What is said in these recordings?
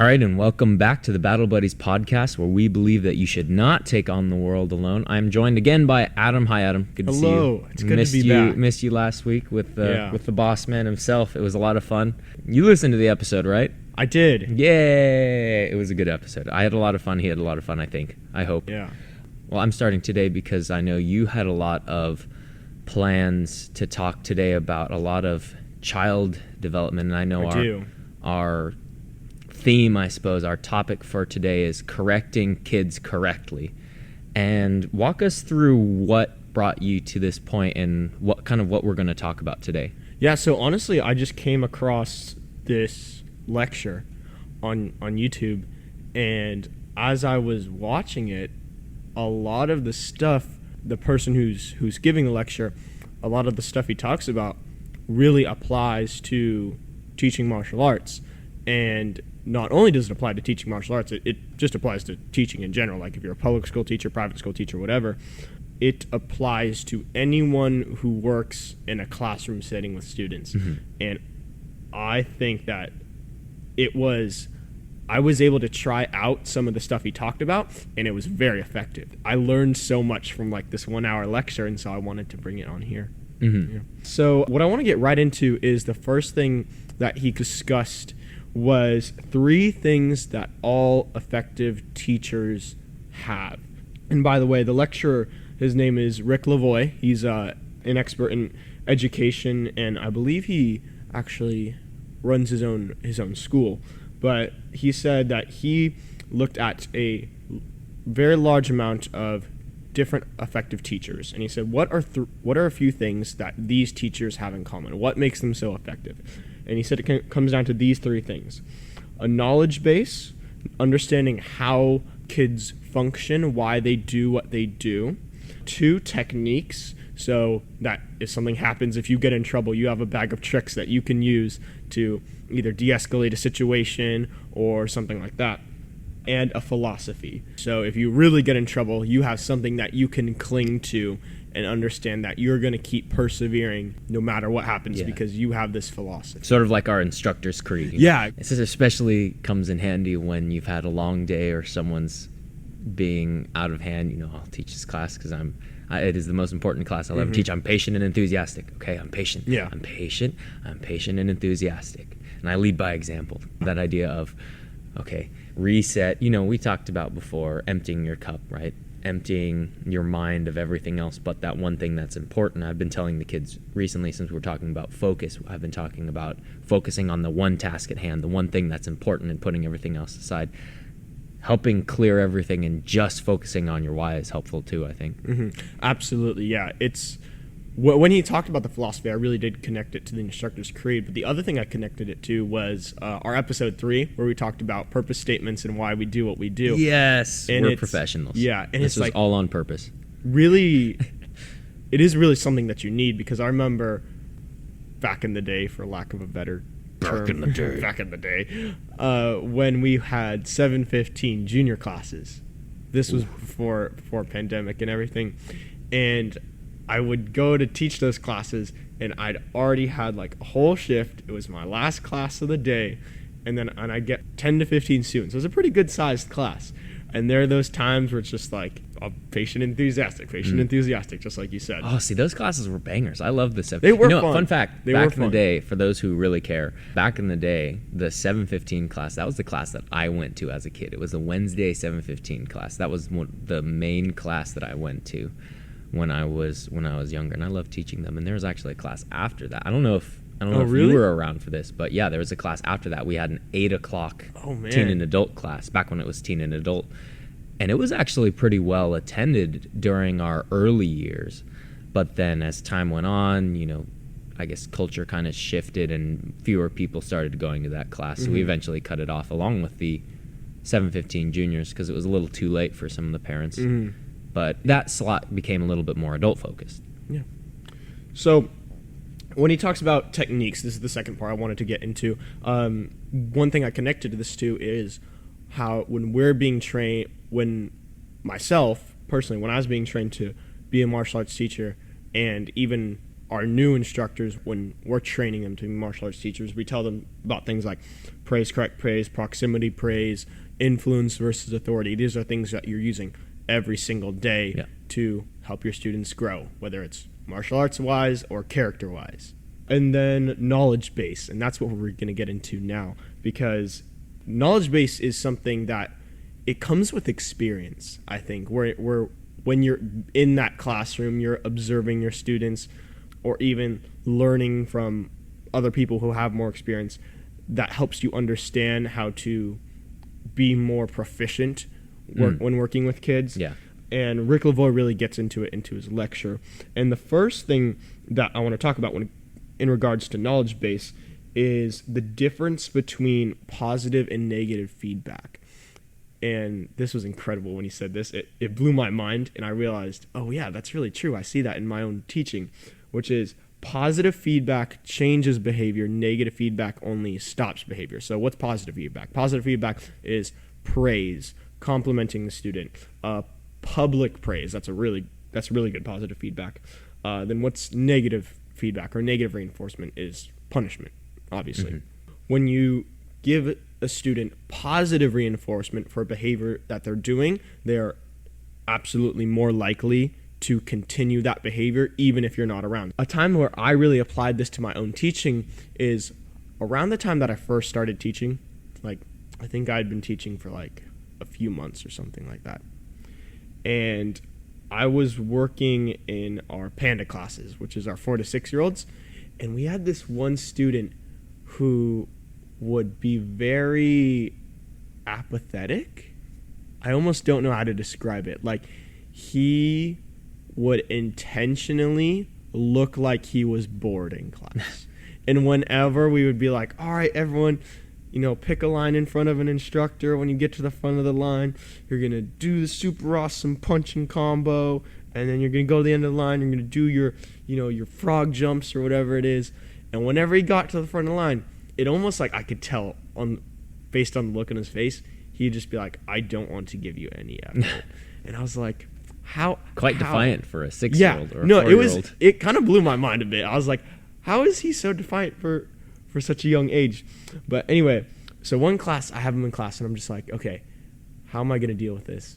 All right, and welcome back to the Battle Buddies podcast, where we believe that you should not take on the world alone. I'm joined again by Adam. Hi, Adam. Good to see you. Hello. It's good to be back. Missed you last week with the boss man himself. It was a lot of fun. You listened to the episode, right? I did. Yay! It was a good episode. I had a lot of fun. He had a lot of fun, I think. I hope. Yeah. Well, I'm starting today because I know you had a lot of plans to talk today about a lot of child development, and I know our theme, I suppose, our topic for today is correcting kids correctly. And walk us through what brought you to this point and what we're going to talk about today. Yeah, so honestly, I just came across this lecture on YouTube, and as I was watching it, a lot of the stuff, the person who's giving the lecture, a lot of the stuff he talks about really applies to teaching martial arts. And not only does it apply to teaching martial arts, it just applies to teaching in general. Like if you're a public school teacher, private school teacher, whatever, it applies to anyone who works in a classroom setting with students. Mm-hmm. And I think that I was able to try out some of the stuff he talked about, and it was very effective. I learned so much from like this 1 hour lecture, and so I wanted to bring it on here. Mm-hmm. Yeah. So what I want to get right into is the first thing that he discussed was 3 things that all effective teachers have. And by the way, the lecturer, his name is Rick Lavoie. He's an expert in education, and I believe he actually runs his own school. But he said that he looked at a very large amount of different effective teachers, and he said, what are a few things that these teachers have in common? What makes them so effective? And he said it comes down to these 3 things: a knowledge base, understanding how kids function, why they do what they do; 2, techniques, so that if something happens, if you get in trouble, you have a bag of tricks that you can use to either de-escalate a situation or something like that; and a philosophy. So if you really get in trouble, you have something that you can cling to and understand that you're going to keep persevering no matter what happens because you have this philosophy. Sort of like our instructor's creed. Yeah. This especially comes in handy when you've had a long day or someone's being out of hand. I'll teach this class because it is the most important class I'll ever teach. I'm patient and enthusiastic. Okay, I'm patient. Yeah. I'm patient and enthusiastic. And I lead by example. That idea of, okay, reset. We talked about before emptying your cup, right? Emptying your mind of everything else but that one thing that's important. I've been telling the kids recently, since we're talking about focus, I've been talking about focusing on the one task at hand, the one thing that's important, and putting everything else aside. Helping clear everything and just focusing on your why is helpful too, I think. Mm-hmm. Absolutely, yeah. It's when he talked about the philosophy, I really did connect it to the instructor's creed. But the other thing I connected it to was our episode 3, where we talked about purpose statements and why we do what we do. Yes, and we're professionals. Yeah, and this was like all on purpose. Really, it is really something that you need, because I remember back in the day, for lack of a better term, back in the day, when we had 715 junior classes. This was before pandemic and everything, and I would go to teach those classes, and I'd already had like a whole shift. It was my last class of the day, and I get 10 to 15 students. It was a pretty good sized class. And there are those times where it's just like patient, enthusiastic, just like you said. Oh, see, those classes were bangers. I love the 7. They were fun. Fun fact, back in the day, for those who really care, back in the day, the 715 class, that was the class that I went to as a kid. It was the Wednesday 715 class. That was the main class that I went to when I was younger, and I loved teaching them. And there was actually a class after that. I don't know if really? you were around for this, but yeah, there was a class after that. We had an 8 o'clock teen and adult class, back when it was teen and adult. And it was actually pretty well attended during our early years. But then as time went on, I guess culture kind of shifted and fewer people started going to that class. Mm-hmm. So we eventually cut it off along with the 715 juniors because it was a little too late for some of the parents. Mm-hmm. But that slot became a little bit more adult-focused. Yeah. So when he talks about techniques, this is the second part I wanted to get into. One thing I connected to this to is how when we're being trained, when myself, personally, when I was being trained to be a martial arts teacher, and even our new instructors, when we're training them to be martial arts teachers, we tell them about things like praise, correct praise, proximity praise, influence versus authority. These are things that you're using every single day to help your students grow, whether it's martial arts wise or character wise. And then knowledge base, and that's what we're going to get into now, because knowledge base is something that it comes with experience. I think where when you're in that classroom, you're observing your students or even learning from other people who have more experience, that helps you understand how to be more proficient when working with kids. Yeah. And Rick Lavoie really gets into it into his lecture. And the first thing that I want to talk about in regards to knowledge base is the difference between positive and negative feedback. And this was incredible when he said this. It blew my mind, and I realized, oh yeah, that's really true. I see that in my own teaching, which is positive feedback changes behavior, negative feedback only stops behavior. So what's positive feedback? Positive feedback is praise, complimenting the student, public praise. That's really good positive feedback. Then what's negative feedback or negative reinforcement is punishment, obviously. When you give a student positive reinforcement for behavior that they're doing, they're absolutely more likely to continue that behavior even if you're not around. A time where I really applied this to my own teaching is around the time that I first started teaching. Like, I think I'd been teaching for like a few months or something like that. And I was working in our Panda classes, which is our 4 to 6 year olds. And we had this one student who would be very apathetic. I almost don't know how to describe it. Like, he would intentionally look like he was bored in class. And whenever we would be like, all right, everyone, pick a line in front of an instructor. When you get to the front of the line, you're going to do the super awesome punching combo, and then you're going to go to the end of the line, you're going to do your frog jumps or whatever it is. And whenever he got to the front of the line, it almost like I could tell based on the look on his face, he'd just be like, I don't want to give you any effort. And I was like, how? Quite defiant for a 6-year-old or a 4-year-old. It kind of blew my mind a bit. I was like, how is he so defiant for such a young age? But anyway, so one class, I have him in class, and I'm just like, okay, how am I going to deal with this?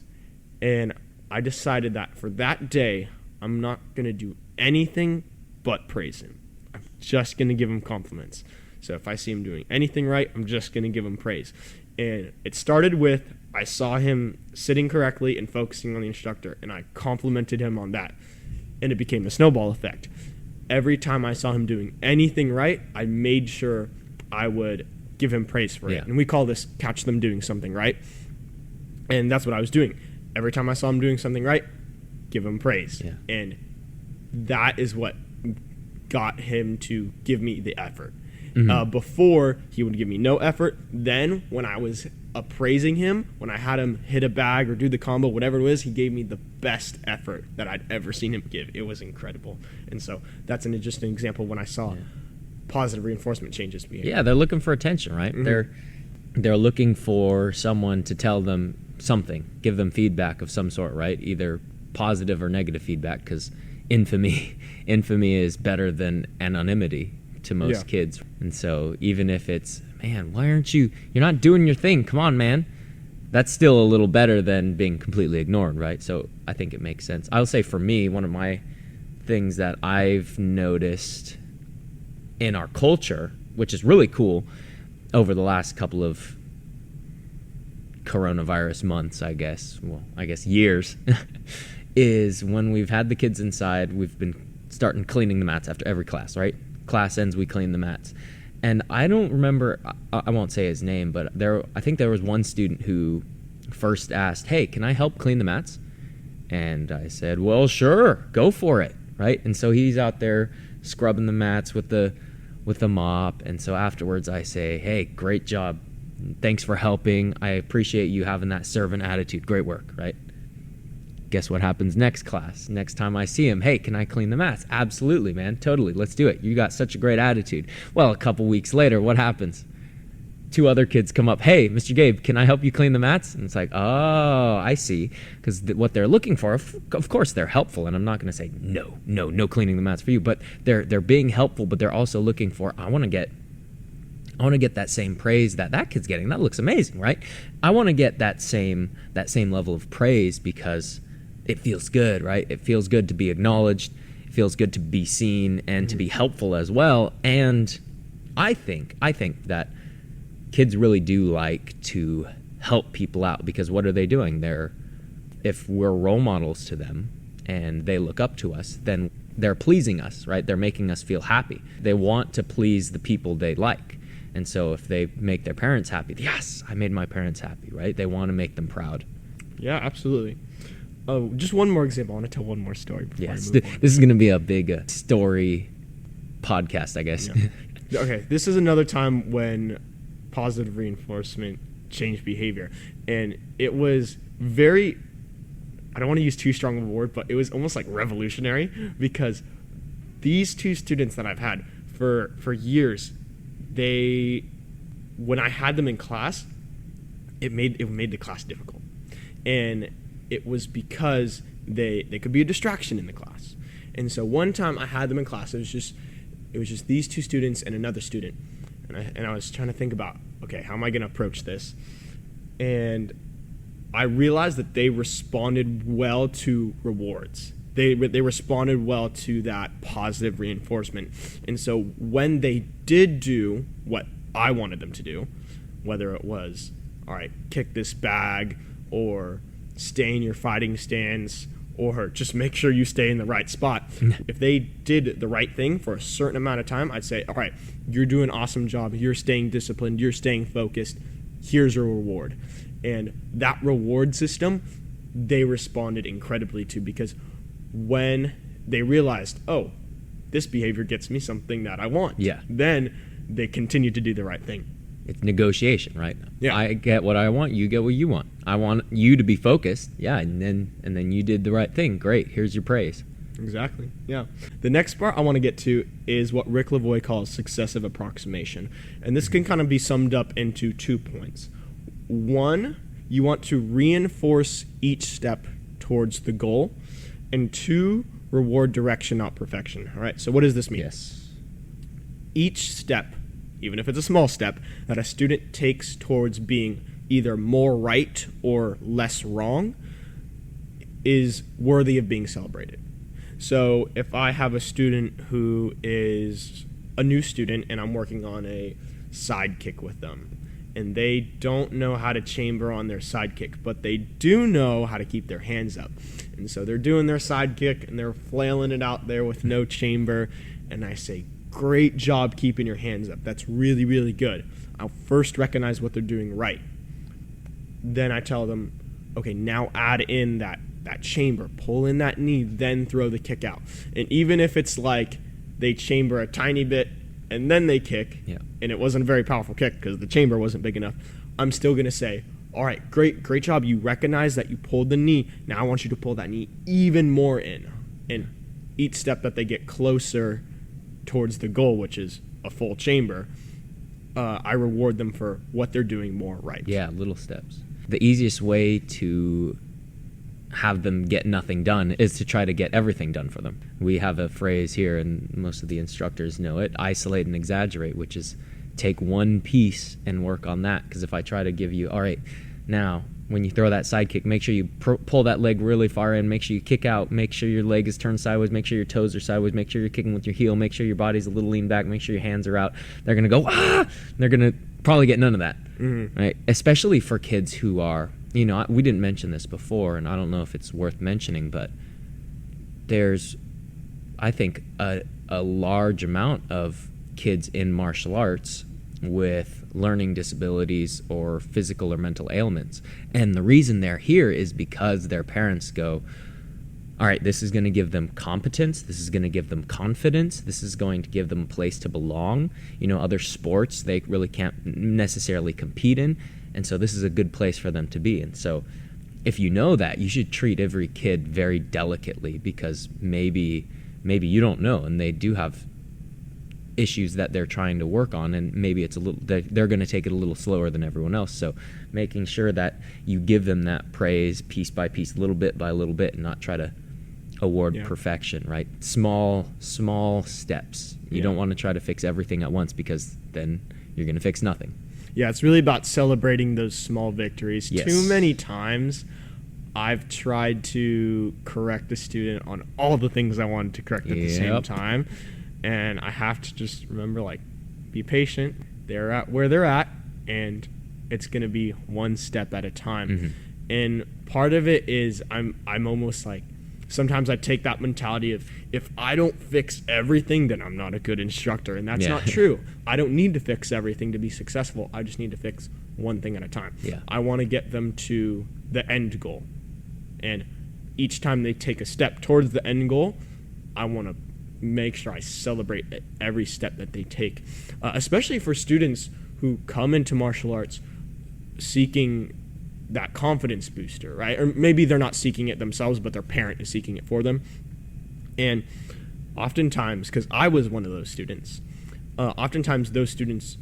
And I decided that for that day, I'm not going to do anything but praise him. I'm just going to give him compliments. So if I see him doing anything right, I'm just going to give him praise. And it started with, I saw him sitting correctly and focusing on the instructor, and I complimented him on that. And it became a snowball effect. Every time I saw him doing anything right, I made sure I would give him praise for it. And we call this catch them doing something right. And that's what I was doing. Every time I saw him doing something right, give him praise. Yeah. And that is what got him to give me the effort. Before, he would give me no effort. Then, when I was appraising him, when I had him hit a bag or do the combo, whatever it was, he gave me the best effort that I'd ever seen him give. It was incredible. And so that's an interesting example when I saw positive reinforcement changes behavior. Yeah, they're looking for attention, right? They're looking for someone to tell them something, give them feedback of some sort, right? Either positive or negative feedback, because infamy is better than anonymity to most kids. And so even if it's, man, why aren't you're not doing your thing, come on, man, that's still a little better than being completely ignored, right? So I think it makes sense. I'll say for me, one of my things that I've noticed in our culture, which is really cool over the last couple of coronavirus months, I guess years, is when we've had the kids inside, we've been starting cleaning the mats after every class, right? Class ends, we clean the mats. And I don't remember, I won't say his name, but I think there was one student who first asked, hey, can I help clean the mats? And I said, well, sure, go for it, right? And so he's out there scrubbing the mats with the mop. And so afterwards I say, hey, great job. Thanks for helping. I appreciate you having that servant attitude. Great work, right? Guess what happens next class? Next time I see him, hey, can I clean the mats? Absolutely, man. Totally. Let's do it. You got such a great attitude. Well, a couple weeks later, what happens? two other kids come up, hey, Mr. Gabe, can I help you clean the mats? And it's like, oh, I see. Because what they're looking for, of course, they're helpful. And I'm not going to say, no cleaning the mats for you. But they're being helpful, but they're also looking for, I want to get that same praise that kid's getting. That looks amazing, right? I want to get that same level of praise because it feels good, right? It feels good to be acknowledged. It feels good to be seen and to be helpful as well. And I think that kids really do like to help people out, because what are they doing? If we're role models to them and they look up to us, then they're pleasing us, right? They're making us feel happy. They want to please the people they like. And so if they make their parents happy, yes, I made my parents happy, right? They want to make them proud. Yeah, absolutely. Oh, just one more example. I want to tell one more story before yes, I move on. This is going to be a big story podcast, I guess. Yeah. Okay, this is another time when positive reinforcement changed behavior. And it was very, I don't want to use too strong of a word, but it was almost like revolutionary, because these two students that I've had for years, when I had them in class, it made the class difficult. And it was because they could be a distraction in the class. And so one time I had them in class, it was just these two students and another student. And I was trying to think about, okay, how am I going to approach this? And I realized that they responded well to rewards. They responded well to that positive reinforcement. And so when they did do what I wanted them to do, whether it was, all right, kick this bag, or stay in your fighting stance, or just make sure you stay in the right spot. If they did the right thing for a certain amount of time, I'd say, all right, you're doing an awesome job. You're staying disciplined. You're staying focused. Here's your reward. And that reward system, they responded incredibly to, because when they realized, oh, this behavior gets me something that I want, then they continued to do the right thing. It's negotiation, right? Yeah. I get what I want, you get what you want. I want you to be focused, and then you did the right thing. Great, here's your praise. Exactly, yeah. The next part I want to get to is what Rick Lavoie calls successive approximation. And this can kind of be summed up into 2 points. One, you want to reinforce each step towards the goal. And 2, reward direction, not perfection. All right, so what does this mean? Yes. Each step, even if it's a small step, that a student takes towards being either more right or less wrong is worthy of being celebrated. So if I have a student who is a new student and I'm working on a sidekick with them, and they don't know how to chamber on their sidekick, but they do know how to keep their hands up. And so they're doing their sidekick and they're flailing it out there with no chamber, and I say, great job keeping your hands up. That's really, really good. I'll first recognize what they're doing right. Then I tell them, okay, now add in that chamber. Pull in that knee, then throw the kick out. And even if it's like they chamber a tiny bit and then they kick, and it wasn't a very powerful kick because the chamber wasn't big enough, I'm still going to say, all right, great job. You recognize that you pulled the knee. Now I want you to pull that knee even more in. And each step that they get closer towards the goal, which is a full chamber, I reward them for what they're doing more right. Yeah, little steps. The easiest way to have them get nothing done is to try to get everything done for them. We have a phrase here, and most of the instructors know it, isolate and exaggerate, which is take one piece and work on that. Because if I try to give you, all right, now when you throw that side kick, make sure you pull that leg really far in, make sure you kick out, make sure your leg is turned sideways, make sure your toes are sideways, make sure you're kicking with your heel, make sure your body's a little lean back, make sure your hands are out. They're going to go, ah! They're going to probably get none of that, right? Especially for kids who are, we didn't mention this before, and I don't know if it's worth mentioning, but there's, I think, a large amount of kids in martial arts with learning disabilities or physical or mental ailments. And the reason they're here is because their parents go, all right, this is going to give them competence, this is going to give them confidence, this is going to give them a place to belong. Other sports they really can't necessarily compete in, and so this is a good place for them to be. And so if you know that, you should treat every kid very delicately, because maybe you don't know, and they do have issues that they're trying to work on, and maybe it's a little, they're going to take it a little slower than everyone else. So making sure that you give them that praise piece by piece, little bit by little bit, and not try to award perfection, right? Small steps. You don't want to try to fix everything at once, because then you're going to fix nothing. Yeah, it's really about celebrating those small victories. Yes. Too many times I've tried to correct a student on all the things I wanted to correct at the same time. And I have to just remember, like, be patient. They're at where they're at, and it's going to be one step at a time. Mm-hmm. And part of it is I'm almost like, sometimes I take that mentality of, if I don't fix everything, then I'm not a good instructor. And that's not true. I don't need to fix everything to be successful. I just need to fix one thing at a time. Yeah. I want to get them to the end goal. And each time they take a step towards the end goal, I want to make sure I celebrate every step that they take, especially for students who come into martial arts seeking that confidence booster, right? Or maybe they're not seeking it themselves, but their parent is seeking it for them. And oftentimes, because I was one of those students, oftentimes those students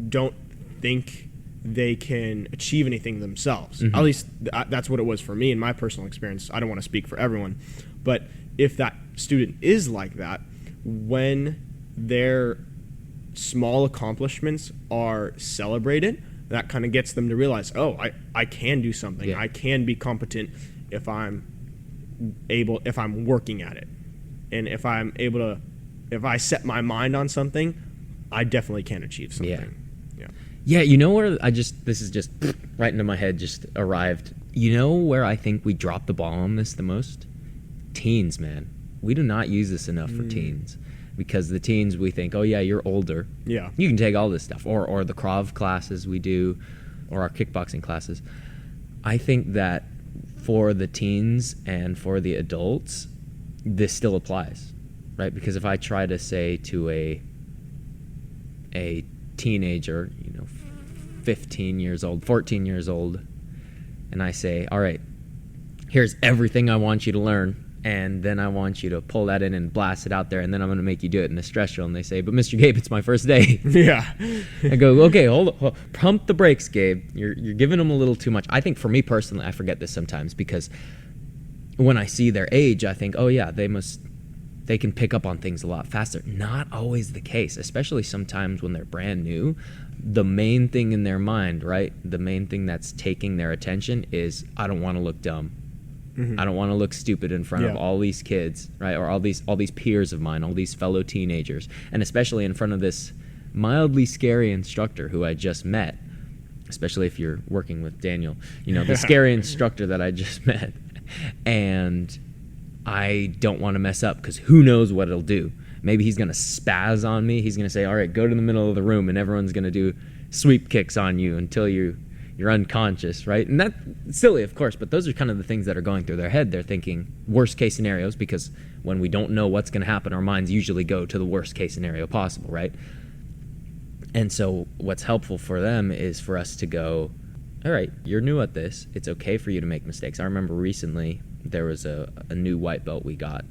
don't think they can achieve anything themselves. At least that's what it was for me in my personal experience. I don't want to speak for everyone, but if that student is like that, when their small accomplishments are celebrated, that kind of gets them to realize, oh, I can do something. I can be competent if I'm working at it. And if I set my mind on something, I definitely can achieve something. Yeah, you know where this is just right into my head, just arrived. You know where I think we drop the ball on this the most? Teens, man. We do not use this enough for teens, because the teens, we think, oh yeah, you're older. Yeah. You can take all this stuff, or the Krav classes we do, or our kickboxing classes. I think that for the teens and for the adults, this still applies, right? Because if I try to say to a teenager, 15 years old, 14 years old, and I say, all right, here's everything I want you to learn, and then I want you to pull that in and blast it out there, and then I'm going to make you do it in a stress drill. And they say, but Mr. Gabe, it's my first day. I go, okay, hold on, pump the brakes, Gabe. You're giving them a little too much. I think for me personally, I forget this sometimes, because when I see their age, I think, oh yeah, they can pick up on things a lot faster. Not always the case, especially sometimes when they're brand new. The main thing in their mind, right? The main thing that's taking their attention is, I don't want to look dumb. I don't want to look stupid in front of all these kids, right? Or all these peers of mine, all these fellow teenagers, and especially in front of this mildly scary instructor who I just met, especially if you're working with Daniel, the scary instructor that I just met. And I don't want to mess up, because who knows what it'll do. Maybe he's going to spaz on me. He's going to say, all right, go to the middle of the room, and everyone's going to do sweep kicks on you until you're unconscious, right? And that's silly, of course, but those are kind of the things that are going through their head. They're thinking worst case scenarios, because when we don't know what's going to happen, our minds usually go to the worst case scenario possible, right? And so what's helpful for them is for us to go, all right, you're new at this. It's okay for you to make mistakes. I remember recently there was a new white belt we got,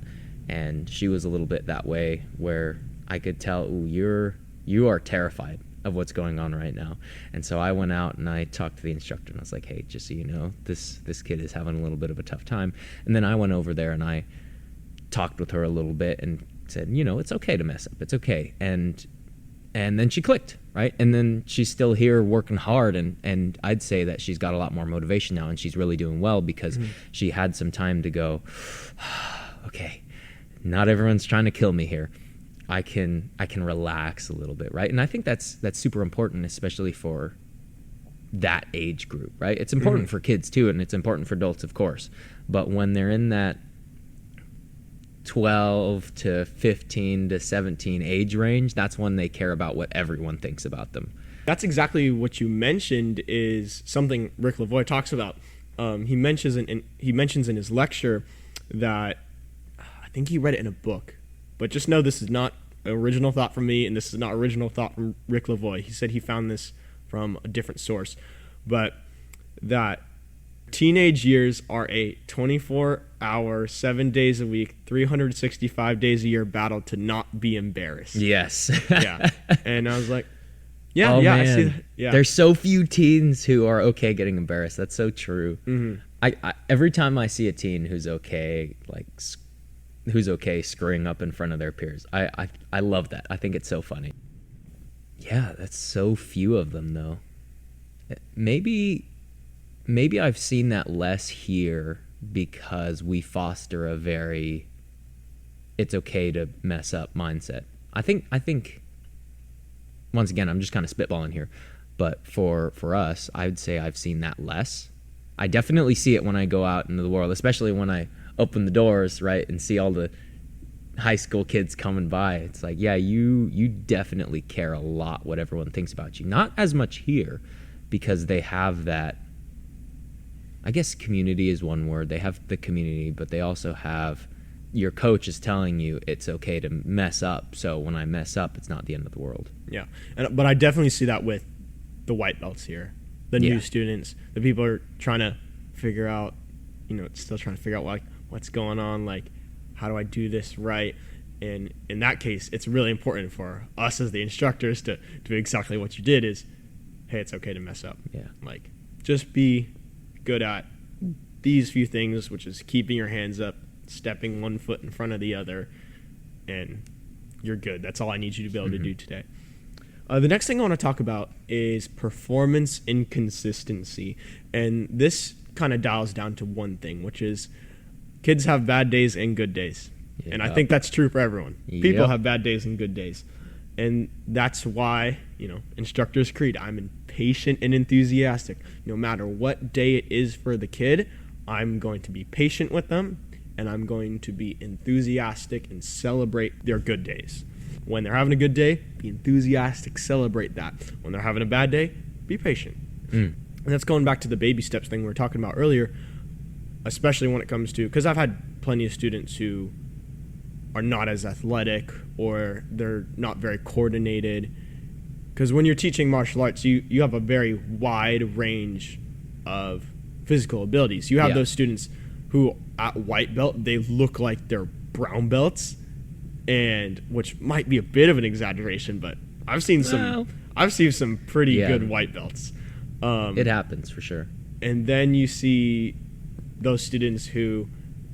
and she was a little bit that way, where I could tell, ooh, you are terrified of what's going on right now. And so I went out and I talked to the instructor, and I was like, hey, just so you know, this kid is having a little bit of a tough time. And then I went over there and I talked with her a little bit and said, it's okay to mess up. It's okay. And then she clicked, right? And then she's still here working hard, and I'd say that she's got a lot more motivation now, and she's really doing well, because she had some time to go, okay, not everyone's trying to kill me here. I can relax a little bit, right? And I think that's super important, especially for that age group, right? It's important for kids too, and it's important for adults, of course. But when they're in that 12 to 15 to 17 age range, that's when they care about what everyone thinks about them. That's exactly what you mentioned, is something Rick Lavoie talks about. He mentions in his lecture that, I think he read it in a book, but just know this is not original thought from me, and this is not original thought from Rick Lavoie. He said he found this from a different source, but that Teenage years are a 24-hour, 7 days a week, 365 days a year battle to not be embarrassed. Yes. Yeah. And I was like, yeah, oh, yeah, man. I see that. Yeah. There's so few teens who are okay getting embarrassed. That's so true. Mm-hmm. I every time I see a teen who's okay, like who's okay screwing up in front of their peers, I love that. I think it's so funny. Yeah, that's so few of them though. Maybe I've seen that less here because we foster a very it's okay to mess up mindset. I think once again, I'm just kind of spitballing here, but for us, I would say I've seen that less. I definitely see it when I go out into the world, especially when I open the doors, right, and see all the high school kids coming by. It's like, yeah, you definitely care a lot what everyone thinks about you. Not as much here because they have that, I guess community is one word. They have the community, but they also have your coach is telling you it's okay to mess up. So when I mess up, it's not the end of the world. Yeah, but I definitely see that with the white belts here. The new students, the people are trying to figure out, still trying to figure out like what's going on, like how do I do this right? And in that case, it's really important for us as the instructors to do exactly what you did is, hey, it's okay to mess up. Yeah. Like just be good at these few things, which is keeping your hands up, stepping one foot in front of the other, and you're good. That's all I need you to be able to do today. The next thing I want to talk about is performance inconsistency. And this kind of dials down to one thing, which is kids have bad days and good days. Yep. And I think that's true for everyone. People have bad days and good days. And that's why, instructors creed, I'm impatient and enthusiastic. No matter what day it is for the kid, I'm going to be patient with them, and I'm going to be enthusiastic and celebrate their good days. When they're having a good day, be enthusiastic, celebrate that. When they're having a bad day, be patient. And that's going back to the baby steps thing we were talking about earlier, especially when it comes to, because I've had plenty of students who are not as athletic or they're not very coordinated. Because when you're teaching martial arts, you have a very wide range of physical abilities. You have those students who at white belt, they look like they're brown belts, and which might be a bit of an exaggeration, but I've seen some pretty good white belts. It happens for sure. And then you see those students who,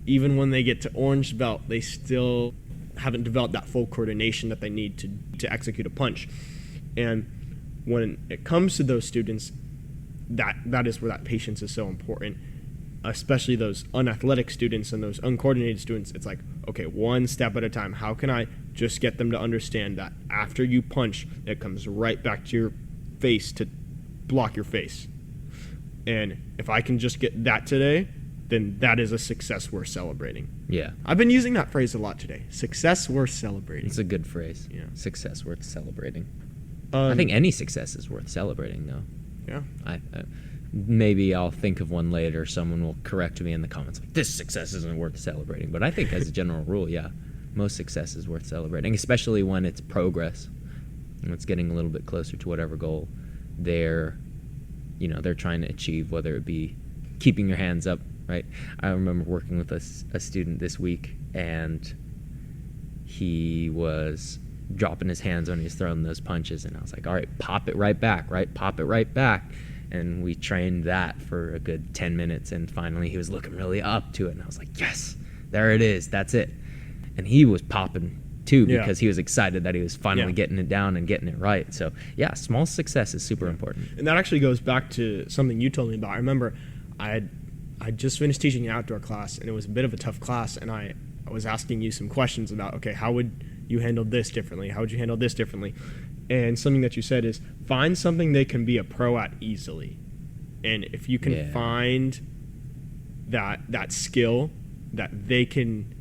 even when they get to orange belt, they still haven't developed that full coordination that they need to execute a punch. And when it comes to those students, that is where that patience is so important, especially those unathletic students and those uncoordinated students. It's like, okay, one step at a time. How can I just get them to understand that after you punch, it comes right back to your face to block your face? And if I can just get that today, then that is a success worth celebrating. Yeah. I've been using that phrase a lot today. Success worth celebrating. It's a good phrase. Yeah. Success worth celebrating. I think any success is worth celebrating, though. Yeah. Maybe I'll think of one later. Someone will correct me in the comments. Like, this success isn't worth celebrating. But I think as a general rule, most success is worth celebrating, especially when it's progress. And it's getting a little bit closer to whatever goal they're trying to achieve, whether it be keeping your hands up, right? I remember working with a student this week, and he was dropping his hands when he was throwing those punches, and I was like, all right, pop it right back, right? Pop it right back. And we trained that for a good 10 minutes, and finally he was looking really up to it, and I was like, yes, there it is, that's it. And he was popping too, because he was excited that he was finally getting it down and getting it right. So small success is super important. And that actually goes back to something you told me about. I remember I just finished teaching an outdoor class, and it was a bit of a tough class, and I was asking you some questions about, okay, how would you handle this differently? How would you handle this differently? And something that you said is find something they can be a pro at easily. And if you can find that skill that they can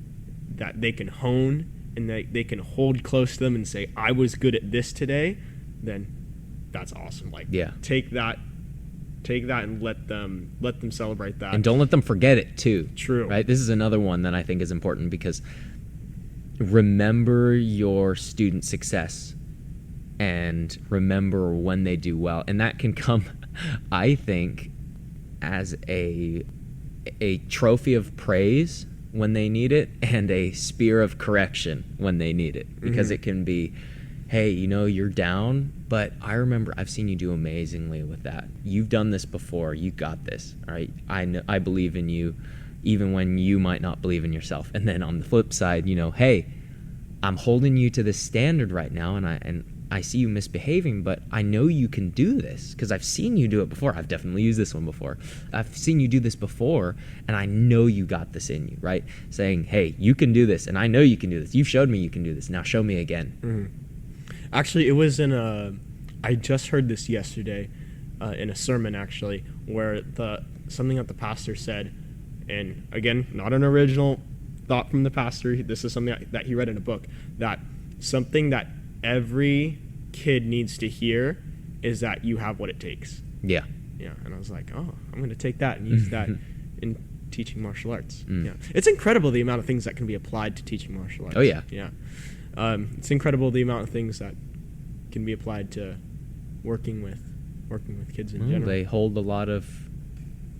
hone and they can hold close to them and say, I was good at this today, then that's awesome. Like take that and let them celebrate that. And don't let them forget it too. True. Right? This is another one that I think is important, because remember your student success and remember when they do well. And that can come, I think, as a trophy of praise when they need it and a spear of correction when they need it, because it can be, hey, you're down, but I remember I've seen you do amazingly with that. You've done this before. You got this. All right. I believe in you, even when you might not believe in yourself. And then on the flip side, hey, I'm holding you to this standard right now, and I see you misbehaving, but I know you can do this because I've seen you do it before. I've definitely used this one before. I've seen you do this before, and I know you got this in you, right? Saying, hey, you can do this, and I know you can do this. You've showed me you can do this. Now show me again. Actually, it was I just heard this yesterday in a sermon, actually, where something that the pastor said, and again, not an original thought from the pastor. This is something that he read in a book, that something that every kid needs to hear is that you have what it takes. Yeah. And I was like, oh, I'm going to take that and use that in teaching martial arts. It's incredible the amount of things that can be applied to teaching martial arts. Oh yeah. It's incredible the amount of things that can be applied to working with kids in general. They hold a lot of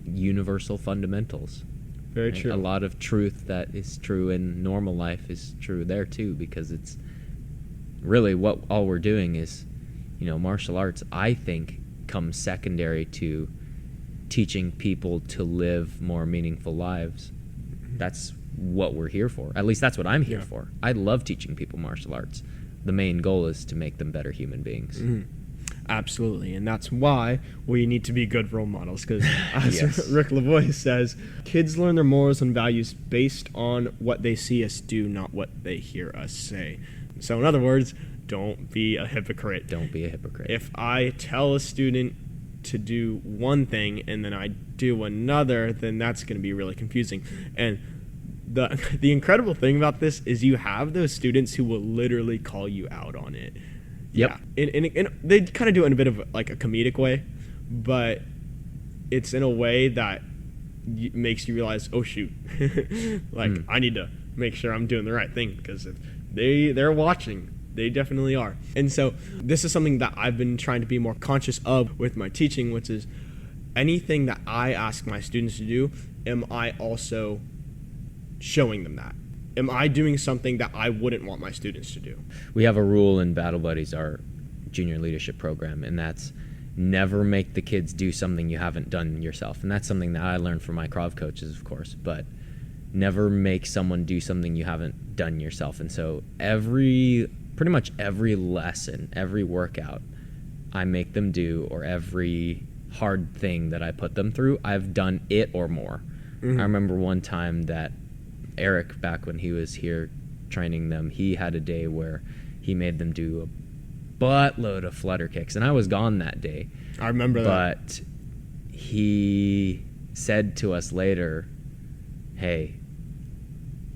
universal fundamentals. Very true. A lot of truth that is true in normal life is true there too, because it's really what all we're doing is, martial arts, I think, comes secondary to teaching people to live more meaningful lives. That's what we're here for. At least that's what I'm here for. I love teaching people martial arts. The main goal is to make them better human beings. Absolutely, and that's why we need to be good role models, because as Rick LaVoy says, kids learn their morals and values based on what they see us do, not what they hear us say. So in other words, don't be a hypocrite. Don't be a hypocrite. If I tell a student to do one thing and then I do another, then that's going to be really confusing. And the incredible thing about this is you have those students who will literally call you out on it. Yep. Yeah. And they kind of do it in a bit of like a comedic way, but it's in a way that makes you realize, oh shoot, I need to make sure I'm doing the right thing, because if they're watching, they definitely are. And so this is something that I've been trying to be more conscious of with my teaching, which is anything that I ask my students to do, am I also showing them that? Am I doing something that I wouldn't want my students to do? We have a rule in Battle Buddies, our junior leadership program, and that's never make the kids do something you haven't done yourself. And that's something that I learned from my Krav coaches, of course, but never make someone do something you haven't done yourself. And so pretty much every lesson, every workout I make them do, or every hard thing that I put them through, I've done it or more. I remember one time that Eric, back when he was here training them, he had a day where he made them do a buttload of flutter kicks, and I was gone that day. I remember that. But he said to us later, hey,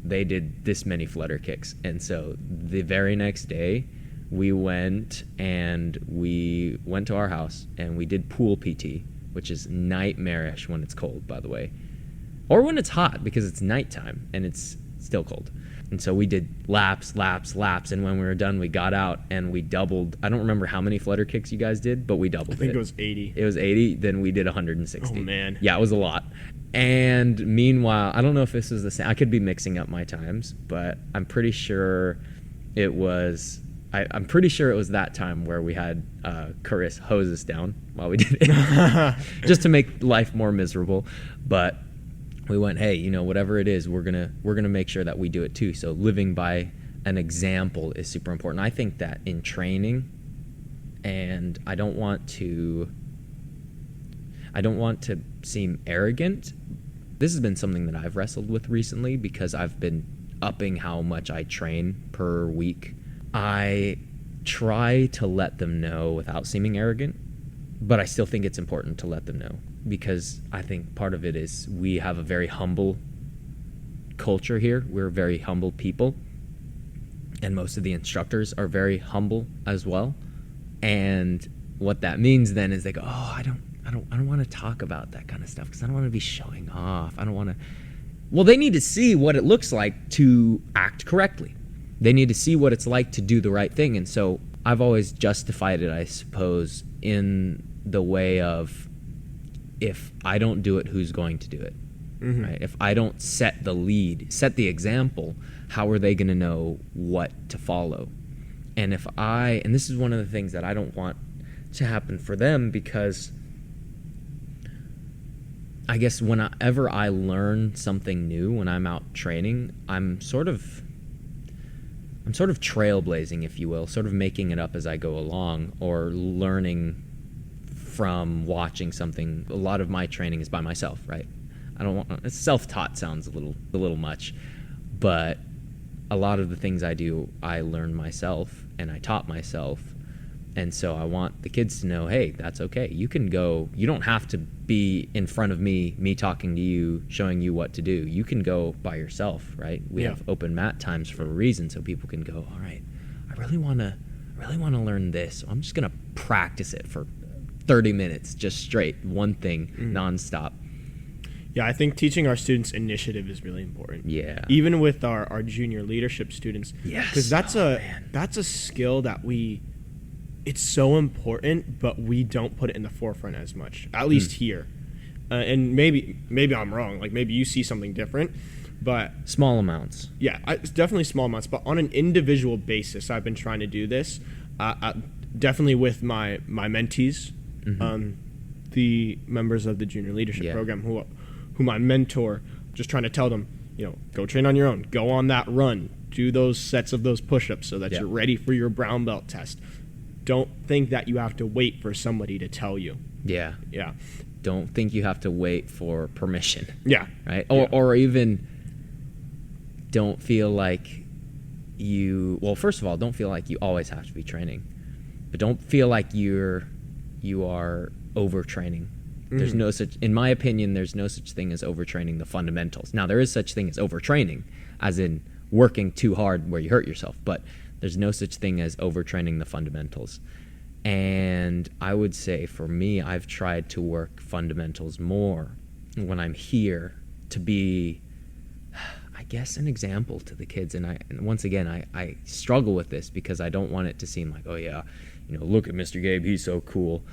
they did this many flutter kicks. And so the very next day, we went to our house and we did pool PT, which is nightmarish when it's cold, by the way. Or when it's hot, because it's nighttime and it's still cold. And so we did laps, and when we were done, we got out and we doubled. I don't remember how many flutter kicks you guys did, but we doubled it. I think it was 80. It was 80, then we did 160. Oh, man. Yeah, it was a lot. And meanwhile, I don't know if this was the same. I could be mixing up my times, but I'm pretty sure it was that time where we had Chris hose us down while we did it, just to make life more miserable. But we went, hey, whatever it is, we're gonna make sure that we do it too. So living by an example is super important. I think that in training, and I don't want to seem arrogant. This has been something that I've wrestled with recently, because I've been upping how much I train per week. I try to let them know without seeming arrogant, but I still think it's important to let them know, because I think part of it is we have a very humble culture here. We're very humble people, and most of the instructors are very humble as well. And what that means then is they go, oh, I don't want to talk about that kind of stuff, because I don't want to be showing off. I don't want to. Well, they need to see what it looks like to act correctly. They need to see what it's like to do the right thing. And so I've always justified it, I suppose, in the way of if I don't do it, who's going to do it? Right? If I don't set the lead, set the example, how are they going to know what to follow? And this is one of the things that I don't want to happen for them, because I guess whenever I learn something new when I'm out training, I'm sort of trailblazing, if you will, sort of making it up as I go along, or learning from watching something. A lot of my training is by myself, right? Self-taught sounds a little much, but a lot of the things I do, I learned myself and I taught myself. And so I want the kids to know, hey, that's okay. You can go, you don't have to be in front of me talking to you, showing you what to do. You can go by yourself, right? We have open mat times for a reason, so people can go, all right, I really want to learn this. So I'm just going to practice it for 30 minutes, just straight, one thing, nonstop. Yeah, I think teaching our students initiative is really important. Yeah. Even with our junior leadership students. Yes. Because that's a skill that it's so important, but we don't put it in the forefront as much, at least here. And maybe I'm wrong. Like, maybe you see something different, but small amounts. Yeah, it's definitely small amounts. But on an individual basis, I've been trying to do this. Definitely with my mentees, the members of the junior leadership program whom I mentor. Just trying to tell them, go train on your own. Go on that run. Do those sets of those push-ups so that you're ready for your brown belt test. Don't think that you have to wait for somebody to tell you. Yeah. Don't think you have to wait for permission. Yeah. Right? Or even don't feel like first of all, don't feel like you always have to be training. But don't feel like you are overtraining. There's no such, in my opinion, there's no such thing as overtraining the fundamentals. Now, there is such thing as overtraining, as in working too hard where you hurt yourself, but there's no such thing as overtraining the fundamentals. And I would say for me, I've tried to work fundamentals more when I'm here to be, I guess, an example to the kids. And once again, I struggle with this because I don't want it to seem like, oh yeah, look at Mr. Gabe, he's so cool.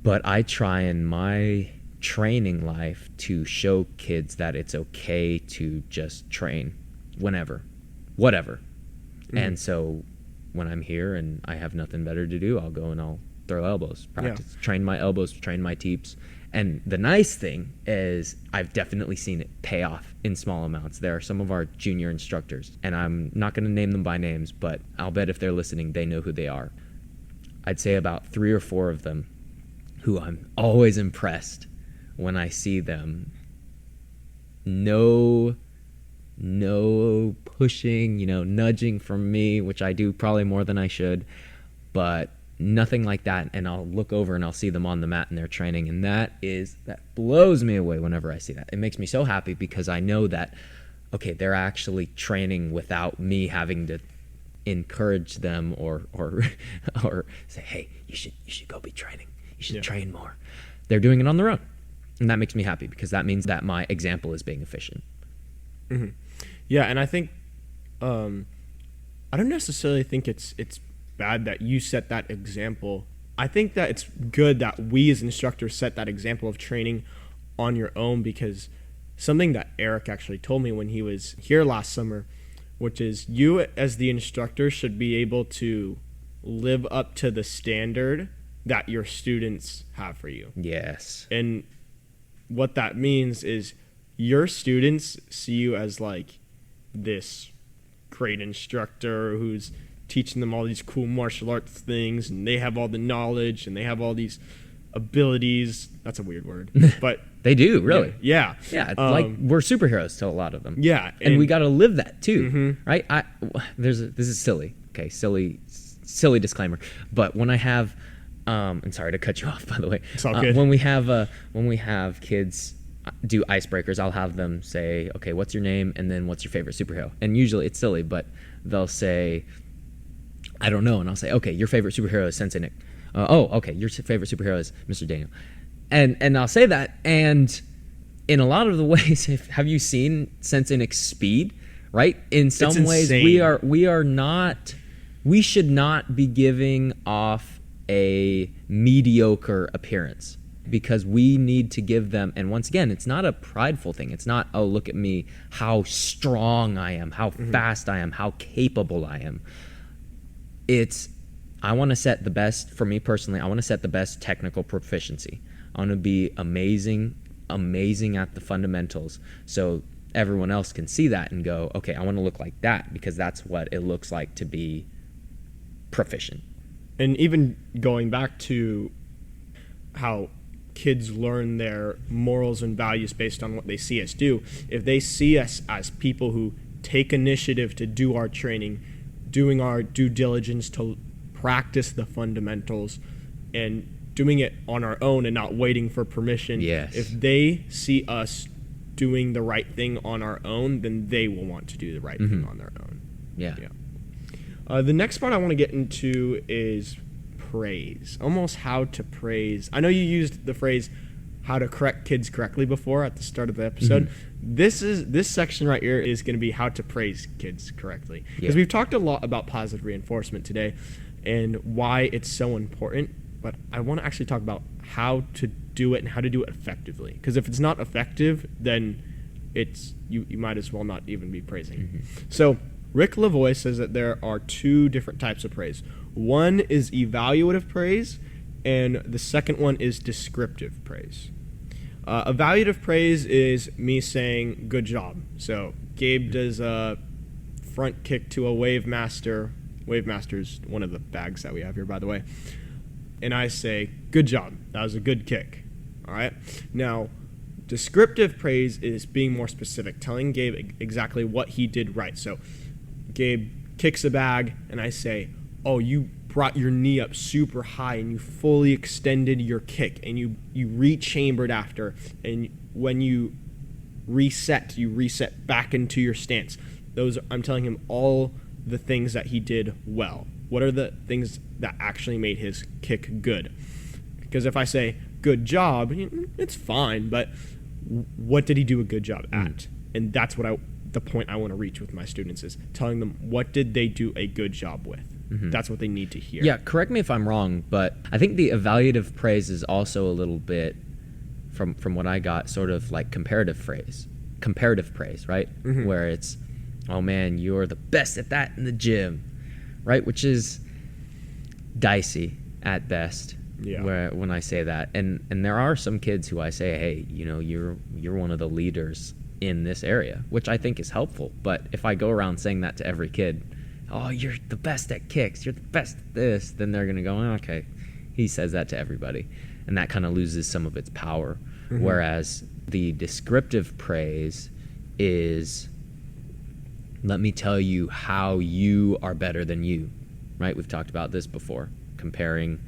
But I try in my training life to show kids that it's okay to just train whenever, whatever. And so when I'm here and I have nothing better to do, I'll go and I'll throw elbows, practice, train my elbows, train my teeps. And the nice thing is I've definitely seen it pay off in small amounts. There are some of our junior instructors, and I'm not going to name them by names, but I'll bet if they're listening, they know who they are. I'd say about 3 or 4 of them who I'm always impressed when I see them. No pushing, nudging from me, which I do probably more than I should, but nothing like that. And I'll look over and I'll see them on the mat and they're training, and that blows me away whenever I see that. It makes me so happy because I know that, okay, they're actually training without me having to encourage them or say, hey, you should go be training. You should train more. They're doing it on their own. And that makes me happy because that means that my example is being efficient. Mm-hmm. Yeah, and I think I don't necessarily think it's bad that you set that example. I think that it's good that we as instructors set that example of training on your own, because something that Eric actually told me when he was here last summer, which is you as the instructor should be able to live up to the standard that your students have for you. Yes. And what that means is your students see you as like this great instructor who's teaching them all these cool martial arts things, and they have all the knowledge and they have all these abilities. That's a weird word, but they do, really. Yeah. Like we're superheroes to a lot of them. Yeah, and we got to live that too, right? This is silly. Okay, silly disclaimer. But when I have, and sorry to cut you off, by the way. It's all good. When we have kids do icebreakers, I'll have them say, okay, what's your name, and then what's your favorite superhero? And usually it's silly, but they'll say, I don't know, and I'll say, okay, your favorite superhero is Sensei Nick. Okay, your favorite superhero is Mr. Daniel. And I'll say that, and in a lot of the ways, have you seen Sensei Nick's speed? Right? In some ways, we should not be giving off a mediocre appearance. because we need to give them, and once again, it's not a prideful thing. It's not, oh, look at me, how strong I am, how fast I am, how capable I am. It's, I want to set the best, for me personally, I want to set the best technical proficiency. I want to be amazing at the fundamentals, so everyone else can see that and go, okay, I want to look like that, because that's what it looks like to be proficient. And even going back to how kids learn their morals and values based on what they see us do, if they see us as people who take initiative to do our training, doing our due diligence to practice the fundamentals, and doing it on our own and not waiting for permission, if they see us doing the right thing on our own, then they will want to do the right thing on their own. The next part I want to get into is praise. Almost how to praise. I know you used the phrase how to correct kids correctly before at the start of the episode. This section right here is going to be how to praise kids correctly. Because we've talked a lot about positive reinforcement today and why it's so important, but I want to actually talk about how to do it and how to do it effectively. Because if it's not effective, then it's you might as well not even be praising. So Rick Lavoie says that there are two different types of praise. One is evaluative praise, and the second one is descriptive praise. Evaluative praise is me saying, good job. So Gabe does a front kick to a Wave Master. Wave Master is one of the bags that we have here, by the way. And I say, good job. That was a good kick. All right? Now, descriptive praise is being more specific, telling Gabe exactly what he did right. So Gabe kicks a bag, and I say, oh, you brought your knee up super high, and you fully extended your kick, and you rechambered after, and when you reset back into your stance. I'm telling him all the things that he did well. What are the things that actually made his kick good? Because if I say, good job, it's fine, but what did he do a good job at? And that's what the point I want to reach with my students is telling them what did they do a good job with. That's what they need to hear. Yeah, correct me if I'm wrong, but I think the evaluative praise is also a little bit, from what I got, sort of like comparative praise, right? Where it's, oh man, you're the best at that in the gym, right? Which is dicey at best. When I say that, and there are some kids who I say, hey, you're one of the leaders in this area, which I think is helpful. But if I go around saying that to every kid, oh, you're the best at kicks, you're the best at this, then they're gonna go, oh, okay, he says that to everybody, and that kind of loses some of its power. Whereas the descriptive praise is, let me tell you how you are better than you, right? We've talked about this before, comparing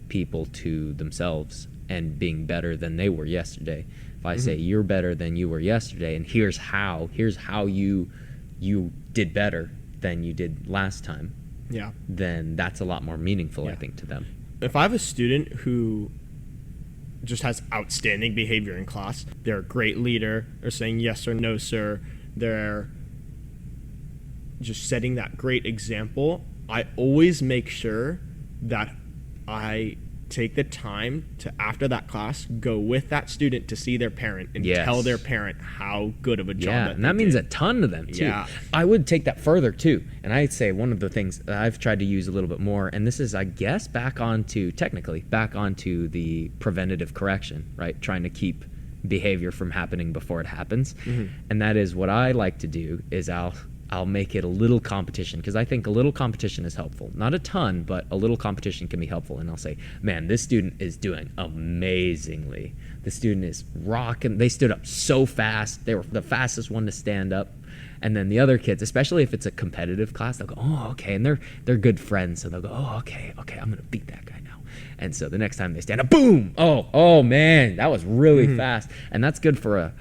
people to themselves and being better than they were yesterday. If I say you're better than you were yesterday, and here's how you did better than you did last time, then that's a lot more meaningful, I think, to them. If I have a student who just has outstanding behavior in class, they're a great leader, they're saying yes or no, sir, they're just setting that great example, I always make sure that I take the time to, after that class, go with that student to see their parent and tell their parent how good of a job that means a ton to them too. I would take that further too, and I'd say one of the things that I've tried to use a little bit more, and this is, I guess, back onto the preventative correction, right? Trying to keep behavior from happening before it happens. And that is what I like to do is I'll make it a little competition, because I think a little competition is helpful. Not a ton, but a little competition can be helpful. And I'll say, man, this student is doing amazingly. The student is rocking. They stood up so fast. They were the fastest one to stand up. And then the other kids, especially if it's a competitive class, they'll go, oh, okay. And they're good friends. So they'll go, oh, okay, I'm going to beat that guy now. And so the next time they stand up, boom! Oh man, that was really fast. And that's good for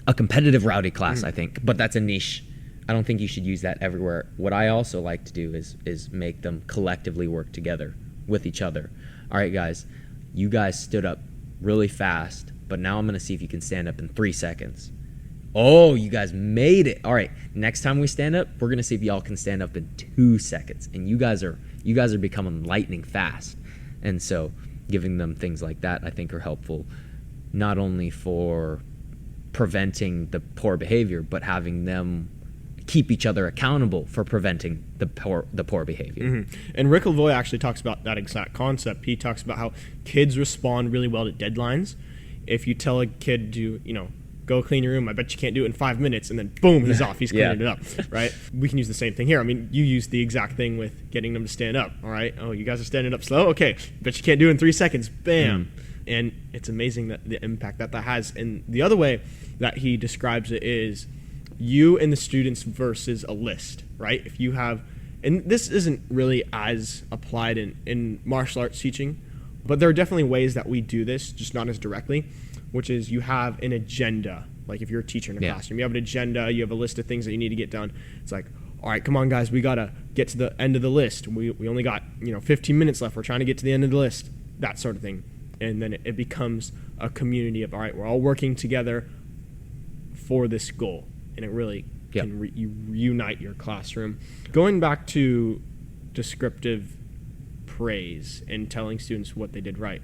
a competitive rowdy class, I think. But that's a niche. I don't think you should use that everywhere. What I also like to do is make them collectively work together with each other. All right, guys, you guys stood up really fast, but now I'm going to see if you can stand up in 3 seconds. Oh, you guys made it. All right, next time we stand up, we're going to see if y'all can stand up in 2 seconds. And you guys are becoming lightning fast. And so giving them things like that, I think, are helpful, not only for preventing the poor behavior, but having them keep each other accountable for preventing the poor behavior. Mm-hmm. And Rick Lavoie actually talks about that exact concept. He talks about how kids respond really well to deadlines. If you tell a kid to, go clean your room, I bet you can't do it in 5 minutes, and then boom, he's off. He's cleaning it up, right? We can use the same thing here. I mean, you use the exact thing with getting them to stand up, all right? Oh, you guys are standing up slow? Okay, bet you can't do it in 3 seconds. Bam. And it's amazing that the impact that has. And the other way that he describes it is you and the students versus a list, right? If you have, and this isn't really as applied in martial arts teaching, but there are definitely ways that we do this, just not as directly, which is you have an agenda. Like if you're a teacher in a classroom, you have an agenda, you have a list of things that you need to get done. It's like, all right, come on, guys, we got to get to the end of the list. We only got 15 minutes left. We're trying to get to the end of the list, that sort of thing. And then it becomes a community of, all right, we're all working together for this goal. And it really can reunite your classroom. Going back to descriptive praise and telling students what they did right,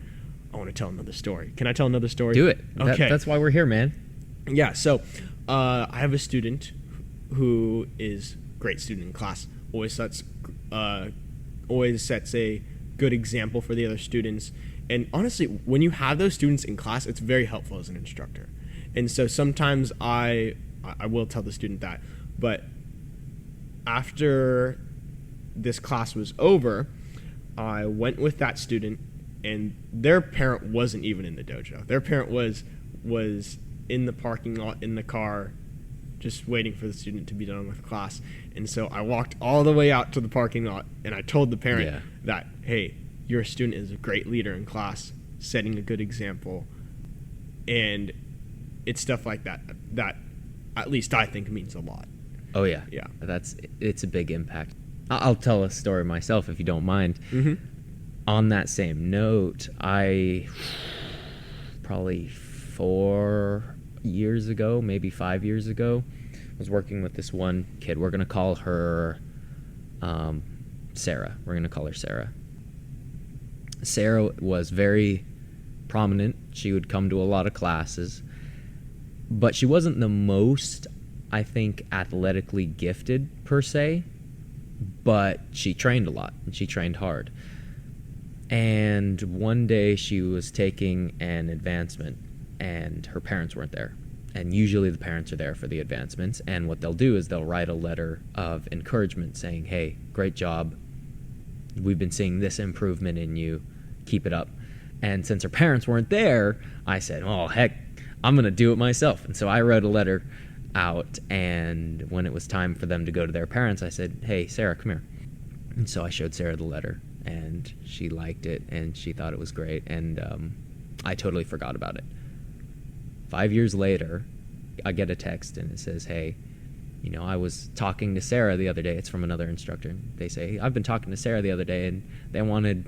I want to tell another story. Can I tell another story? Do it. Okay. That's why we're here, man. Yeah, so I have a student who is a great student in class, always sets a good example for the other students. And honestly, when you have those students in class, it's very helpful as an instructor. And so sometimes I will tell the student that. But after this class was over, I went with that student, and their parent wasn't even in the dojo. Their parent was in the parking lot in the car just waiting for the student to be done with class. And so I walked all the way out to the parking lot, and I told the parent that, hey, your student is a great leader in class, setting a good example. And it's stuff like that at least I think means a lot. Oh, yeah. Yeah. It's a big impact. I'll tell a story myself, if you don't mind. Mm-hmm. On that same note, I probably 4 years ago, maybe 5 years ago, was working with this one kid. We're going to call her Sarah. Sarah was very prominent. She would come to a lot of classes, but she wasn't the most, I think, athletically gifted per se, but she trained a lot, and she trained hard. And one day she was taking an advancement, and her parents weren't there. And usually the parents are there for the advancements, and what they'll do is they'll write a letter of encouragement saying, hey, great job. We've been seeing this improvement in you. Keep it up. And since her parents weren't there, I said, oh, heck, I'm going to do it myself. And so I wrote a letter out, and when it was time for them to go to their parents, I said, hey, Sarah, come here. And so I showed Sarah the letter, and she liked it, and she thought it was great, and I totally forgot about it. 5 years later, I get a text, and it says, hey, I was talking to Sarah the other day. It's from another instructor. They say, I've been talking to Sarah the other day, and they wanted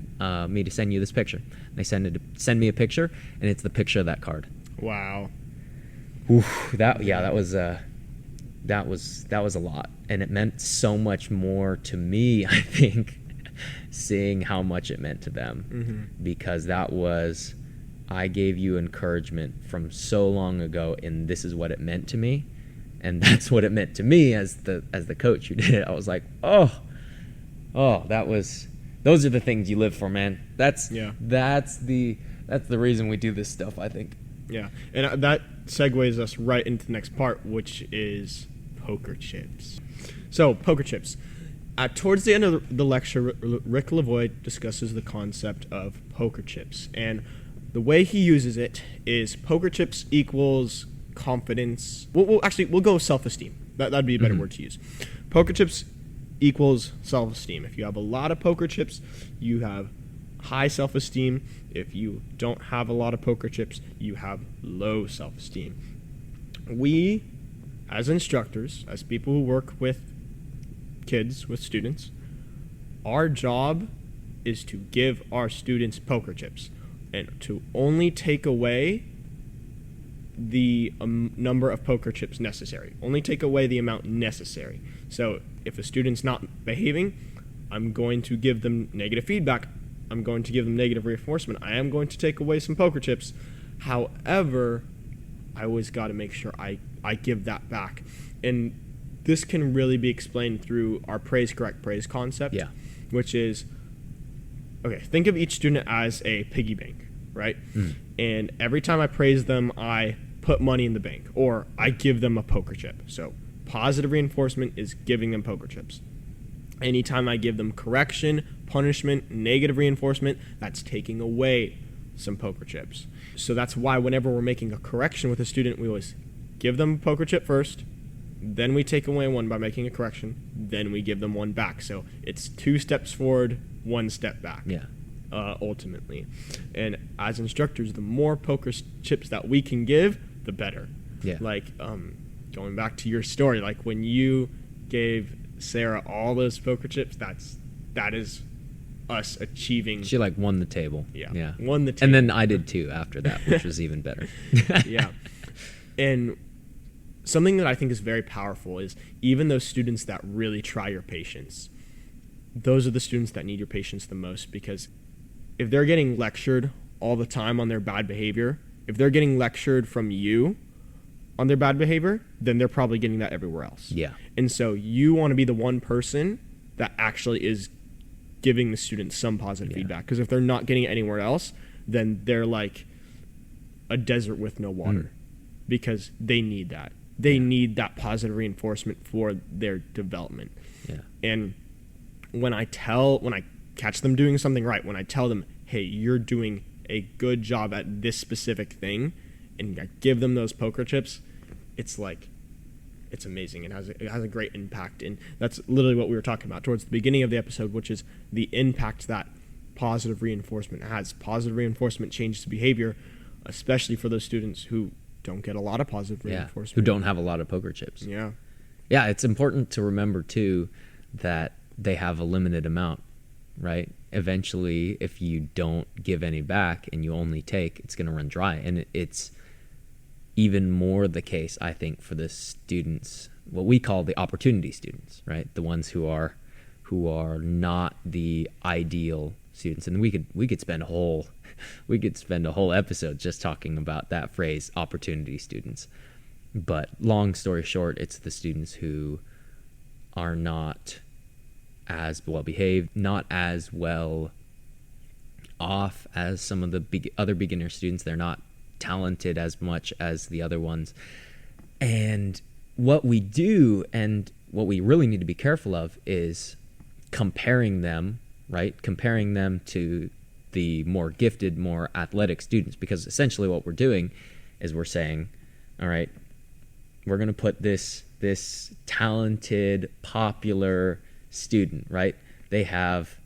me to send you this picture. They send me a picture, and it's the picture of that card. Wow. Oof, that was a lot, and it meant so much more to me, I think, seeing how much it meant to them, because that was, I gave you encouragement from so long ago, and this is what it meant to me, and that's what it meant to me as the coach who did it. I was like, those are the things you live for, man. That's the reason we do this stuff, I think. Yeah, and that segues us right into the next part, which is poker chips. So, poker chips. Towards the end of the lecture, Rick Lavoie discusses the concept of poker chips. And the way he uses it is poker chips equals confidence. We'll go self-esteem. That'd be a better word to use. Poker chips equals self-esteem. If you have a lot of poker chips, you have high self-esteem. If you don't have a lot of poker chips, you have low self-esteem. We, as instructors, as people who work with kids, with students, our job is to give our students poker chips and to only take away the number of poker chips necessary. Only take away the amount necessary. So if a student's not behaving, I'm going to give them negative feedback. I'm going to give them negative reinforcement. I am going to take away some poker chips. However, I always got to make sure I give that back. And this can really be explained through our praise, correct praise concept, which is, okay, think of each student as a piggy bank, right? And every time I praise them, I put money in the bank, or I give them a poker chip. So positive reinforcement is giving them poker chips. Anytime I give them correction, punishment, negative reinforcement, that's taking away some poker chips. So that's why whenever we're making a correction with a student, we always give them a poker chip first, then we take away one by making a correction, then we give them one back. So it's 2 steps forward, 1 step back, ultimately. And as instructors, the more poker chips that we can give, the better. Like, going back to your story, like when you gave Sarah all those poker chips, that is us achieving. She like won the table. Won the table. And then I did too after that, which was even better. And something that I think is very powerful is even those students that really try your patience, those are the students that need your patience the most, because if they're getting lectured all the time on their bad behavior, if they're getting lectured from you on their bad behavior, then they're probably getting that everywhere else. And so you want to be the one person that actually is giving the students some positive feedback, because if they're not getting it anywhere else, then they're like a desert with no water, because they need that. They need that positive reinforcement for their development. And when I catch them doing something right, when I tell them, hey, you're doing a good job at this specific thing, and I give them those poker chips, it's like, it's amazing. It has a great impact. And that's literally what we were talking about towards the beginning of the episode, which is the impact that positive reinforcement has. Positive reinforcement changes behavior, especially for those students who don't get a lot of positive reinforcement. Who don't have a lot of poker chips. Yeah, it's important to remember, too, that they have a limited amount, right? Eventually, if you don't give any back and you only take, it's going to run dry. And it's even more the case, I think, for the students, what we call the opportunity students, right? The ones who are not the ideal students. And we could spend a whole episode just talking about that phrase, opportunity students. But long story short, it's the students who are not as well behaved, not as well off as some of the other beginner students. They're not talented as much as the other ones. And what we do, and what we really need to be careful of, is comparing them, right? Comparing them to the more gifted, more athletic students, because essentially what we're doing is we're saying, all right, we're going to put this talented, popular student, right? They have,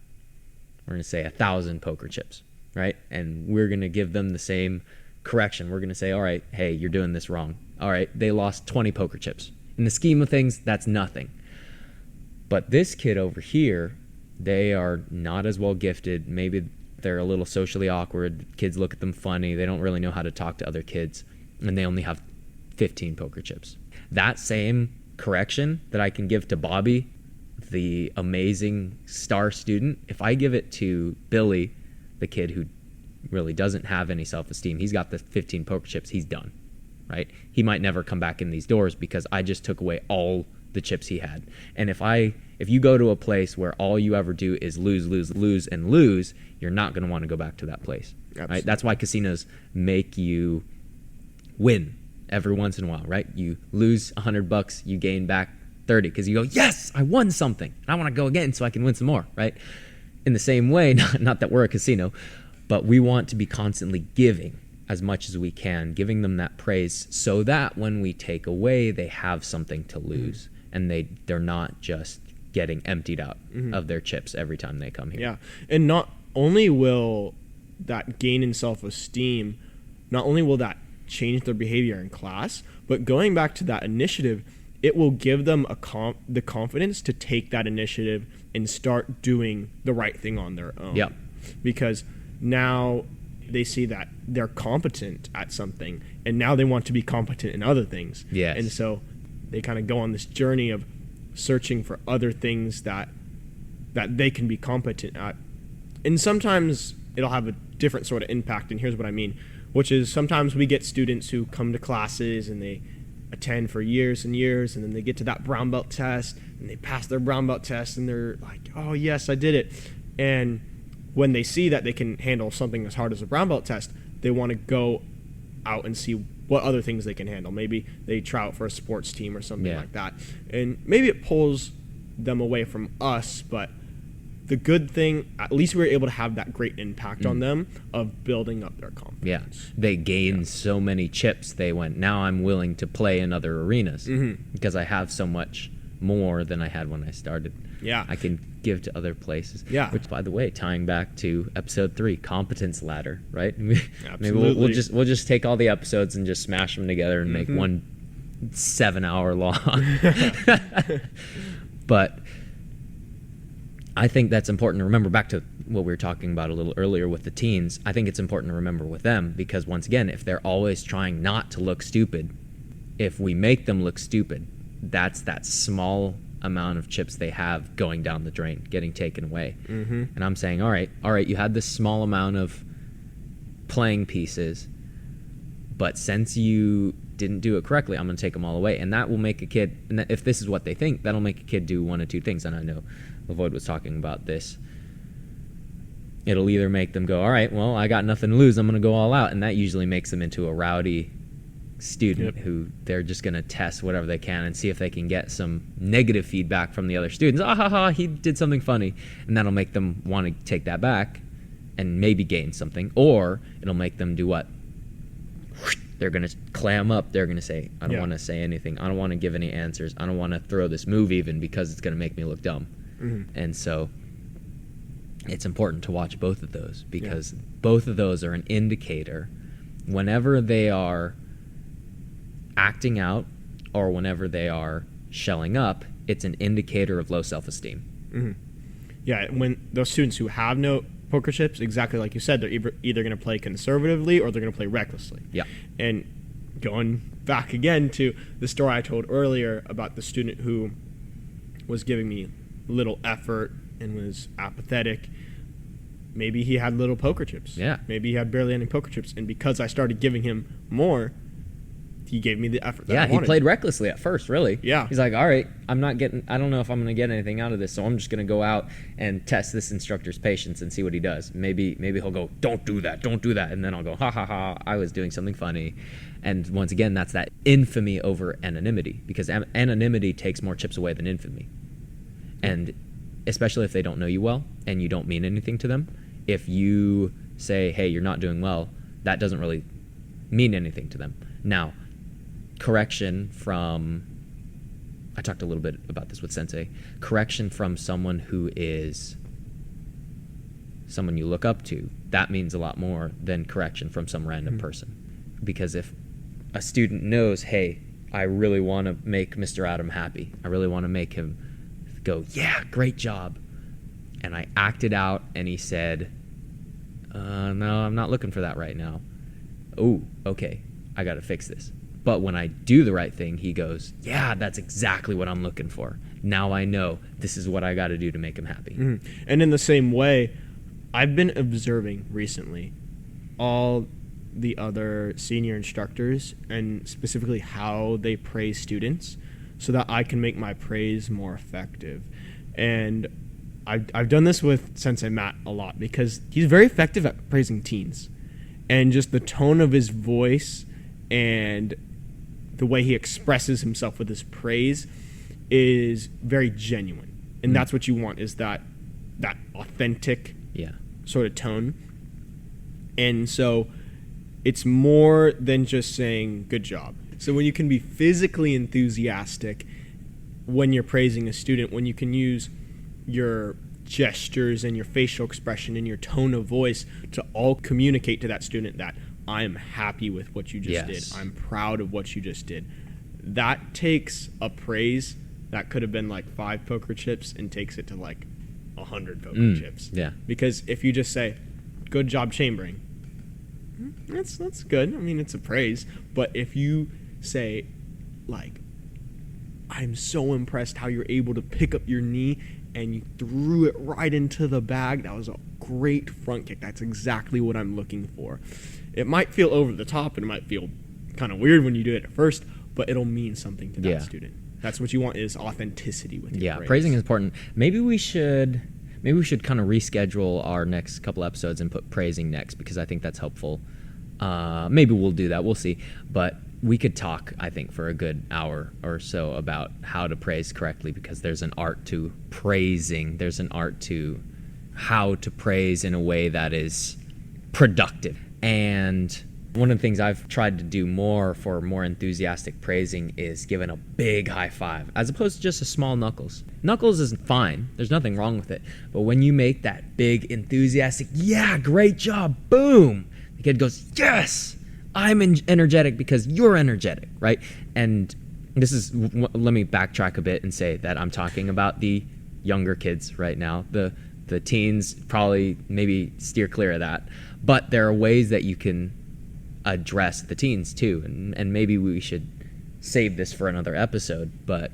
we're going to say 1,000 poker chips, right? And we're going to give them the same correction. We're going to say, all right, hey, you're doing this wrong. All right, they lost 20 poker chips. In the scheme of things, that's nothing. But this kid over here, they are not as well gifted. Maybe they're a little socially awkward. Kids look at them funny. They don't really know how to talk to other kids. And they only have 15 poker chips. That same correction that I can give to Bobby, the amazing star student, if I give it to Billy, the kid who really doesn't have any self-esteem, he's got the 15 poker chips, he's done, right? He might never come back in these doors because I just took away all the chips he had. And if you go to a place where all you ever do is lose, and lose, you're not going to want to go back to that place. Right? That's why casinos make you win every once in a while, right? You lose $100, you gain back 30 because you go, yes, I won something. I want to go again so I can win some more, right? In the same way, not that we're a casino, but we want to be constantly giving as much as we can, giving them that praise so that when we take away, they have something to lose, and they're not just getting emptied out of their chips every time they come here. Yeah, and not only will that gain in self-esteem, not only will that change their behavior in class, but going back to that initiative, it will give them the confidence to take that initiative and start doing the right thing on their own. Yeah. Because now they see that they're competent at something, and now they want to be competent in other things. Yes. And so they kind of go on this journey of searching for other things that they can be competent at. And sometimes it'll have a different sort of impact, and here's what I mean, which is sometimes we get students who come to classes and they attend for years and years, and then they get to that brown belt test and they pass their brown belt test and they're like, oh yes, I did it. And when they see that they can handle something as hard as a brown belt test, they want to go out and see what other things they can handle. Maybe they try out for a sports team or something like that. And maybe it pulls them away from us, but the good thing, at least we were able to have that great impact on them of building up their confidence. Yeah, they gained so many chips. They went, now I'm willing to play in other arenas because I have so much more than I had when I started. Yeah, I can give to other places. Yeah, which, by the way, tying back to episode 3, competence ladder, right? Absolutely. Maybe we'll just take all the episodes and just smash them together and make one 7-hour long. But I think that's important to remember. Back to what we were talking about a little earlier with the teens, I think it's important to remember with them because, once again, if they're always trying not to look stupid, if we make them look stupid, that's that small amount of chips they have going down the drain, getting taken away. And I'm saying, all right, you had this small amount of playing pieces, but since you didn't do it correctly, I'm going to take them all away. And that will make a kid, and if this is what they think, that'll make a kid do one of two things. And I know Lavoid was talking about this. It'll either make them go, all right, well, I got nothing to lose, I'm going to go all out. And that usually makes them into a rowdy student who they're just going to test whatever they can and see if they can get some negative feedback from the other students. He did something funny. And that'll make them want to take that back and maybe gain something. Or it'll make them do what? They're going to clam up. They're going to say, I don't want to say anything. I don't want to give any answers. I don't want to throw this move even because it's going to make me look dumb. And so it's important to watch both of those because both of those are an indicator. Whenever they are acting out or whenever they are shelling up, it's an indicator of low self-esteem. Yeah, when those students who have no poker chips, exactly like you said, they're either going to play conservatively or they're going to play recklessly. Yeah. And going back again to the story I told earlier about the student who was giving me little effort and was apathetic, maybe he had little poker chips. Yeah. Maybe he had barely any poker chips, and because I started giving him more, he gave me the effort that I wanted. He played recklessly at first, really. Yeah. He's like, all right, I don't know if I'm going to get anything out of this, so I'm just going to go out and test this instructor's patience and see what he does. Maybe he'll go, don't do that, and then I'll go, ha, ha, ha, I was doing something funny. And once again, that's that infamy over anonymity, because anonymity takes more chips away than infamy. And especially if they don't know you well and you don't mean anything to them, if you say, hey, you're not doing well, that doesn't really mean anything to them. Now, correction from, I talked a little bit about this with Sensei, correction from someone who is someone you look up to, that means a lot more than correction from some random person. Because if a student knows, hey, I really want to make Mr. Adam happy, I really want to make him go, yeah, great job, and I acted out and he said, no, I'm not looking for that right now. Oh, okay, I got to fix this. But when I do the right thing, he goes, yeah, that's exactly what I'm looking for. Now I know this is what I got to do to make him happy. And in the same way, I've been observing recently all the other senior instructors and specifically how they praise students so that I can make my praise more effective. And I've done this with Sensei Matt a lot because he's very effective at praising teens. And just the tone of his voice and the way he expresses himself with his praise is very genuine. And that's what you want, is that authentic sort of tone. And so it's more than just saying good job. So when you can be physically enthusiastic when you're praising a student, when you can use your gestures and your facial expression and your tone of voice to all communicate to that student that I am happy with what you just did. I'm proud of what you just did. That takes a praise that could have been like 5 poker chips and takes it to like 100 poker chips. Yeah. Because if you just say, good job chambering, that's good. I mean, it's a praise. But if you say, like, I'm so impressed how you're able to pick up your knee and you threw it right into the bag. That was a great front kick. That's exactly what I'm looking for. It might feel over the top and it might feel kind of weird when you do it at first, but it'll mean something to that student. That's what you want, is authenticity with your praise. Praising is important. Maybe we should kind of reschedule our next couple episodes and put praising next, because I think that's helpful. Maybe we'll do that. We'll see. But we could talk, I think, for a good hour or so about how to praise correctly, because there's an art to praising. There's an art to how to praise in a way that is productive. And one of the things I've tried to do more for more enthusiastic praising is giving a big high five, as opposed to just a small knuckles. Knuckles is fine. There's nothing wrong with it. But when you make that big enthusiastic, yeah, great job, boom, the kid goes, yes, I'm energetic because you're energetic, right? And this is, let me backtrack a bit and say that I'm talking about the younger kids right now. The teens probably maybe steer clear of that. But there are ways that you can address the teens too, and maybe we should save this for another episode, but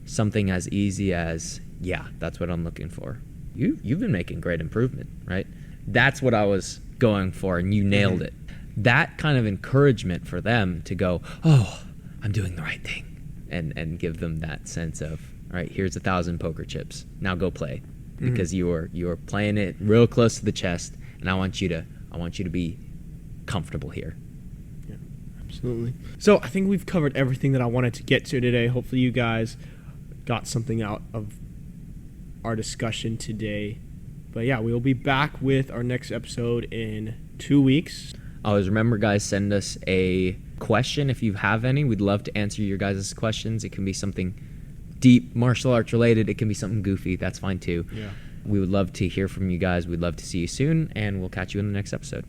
something as easy as, yeah, that's what I'm looking for. You've been making great improvement, right? That's what I was going for, and you nailed it. That kind of encouragement for them to go, oh, I'm doing the right thing, and give them that sense of, all right, here's 1,000 poker chips, now go play, because you're playing it real close to the chest, and I want you to be comfortable here. Yeah, absolutely. So I think we've covered everything that I wanted to get to today. Hopefully you guys got something out of our discussion today. But yeah, we will be back with our next episode in 2 weeks. Always remember, guys, send us a question if you have any. We'd love to answer your guys' questions. It can be something deep martial arts related. It can be something goofy. That's fine too. Yeah. We would love to hear from you guys. We'd love to see you soon, and we'll catch you in the next episode.